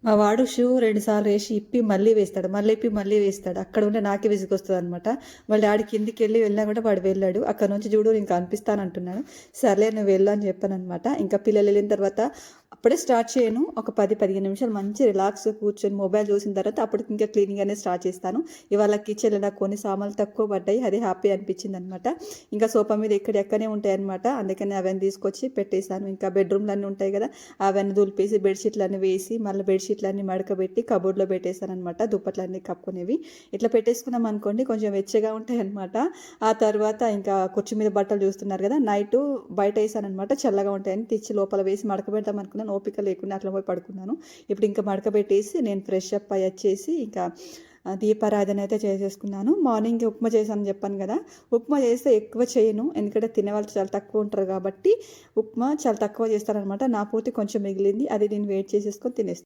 మా వాడు షూ 2 సార్లు ఏసి ఇప్పి మళ్ళీ వేస్తాడు. మళ్ళీ ఇప్పి మళ్ళీ వేస్తాడు. అక్కడ ఉంటే నాకే విసుగొస్తదనమాట. వాళ్ళ డాడీ కిందికెళ్ళి వెళ్ళినా కూడా వాడు వెళ్ళాడు. అక్కడి నుంచి చూడు నేను కనిపిస్తానంటున్నాడు. సర్లే నువ్వు వెళ్ళు అని చెప్పాననమాట. ఇంకా పిల్లలు వెళ్ళిన తర్వాత అప్పుడే స్టార్ట్ చేయను. ఒక 10, 15 నిమిషాలు మంచి రిలాక్స్‌గా కూర్చొని మొబైల్ చూసిన తర్వాత అప్పటికి ఇంకా క్లీనింగ్ అనేది స్టార్ట్ చేస్తాను. ఇవాళ కిచెన్‌లో నాకు కొన్ని సామాన్లు తక్కువ పడ్డాయి. అది హ్యాపీ అనిపించిందనమాట. ఇంకా సోఫా మీద ఎక్కడెక్కనే ఉంటాయన్నమాట. అందుకని అవన్నీ తీసుకొచ్చి పెట్టేశాను. ఇంకా బెడ్‌రూమ్‌లన్నీ ఉంటాయి కదా! అవన్నీ దులిపేసి బెడ్‌షీట్లన్నీ వేసి మళ్ళీ బెడ్‌షీట్లన్నీ మడకబెట్టి కబోర్డ్‌లో పెట్టేశాననమాట. దుప్పట్లన్నీ కప్పుకునేవి. ఇట్లా పెట్టేసుకున్నాం అనుకోండి కొంచెం వెచ్చగా ఉంటాయన్నమాట. ఆ తర్వాత ఇంకా కుర్చీ మీద బట్టలు చూస్తున్నారు కదా! నైటు బయట వేసాననమాట. చల్లగా ఉంటాయని తెచ్చి లోపల వేసి మడకబెడదాం అనుకున్నాను. ఓపిక లేకుండా అట్లా పోయి పడుకున్నాను. ఇప్పుడు ఇంకా మడకబెట్టేసి నేను ఫ్రెష్ అప్ అయ్యి వచ్చేసి ఇంకా దీపారాధన అయితే చేసేసుకున్నాను. మార్నింగ్ ఉప్మా చేశానని చెప్పాను కదా! ఉప్మా చేస్తే ఎక్కువ చేయను. ఎందుకంటే తినేవాళ్ళు చాలా తక్కువ ఉంటారు కాబట్టి ఉప్మా చాలా తక్కువ చేస్తాననమాట. నా పూర్తి కొంచెం మిగిలింది. అది నేను వేడి చేసేసుకొని తినేస్తాను.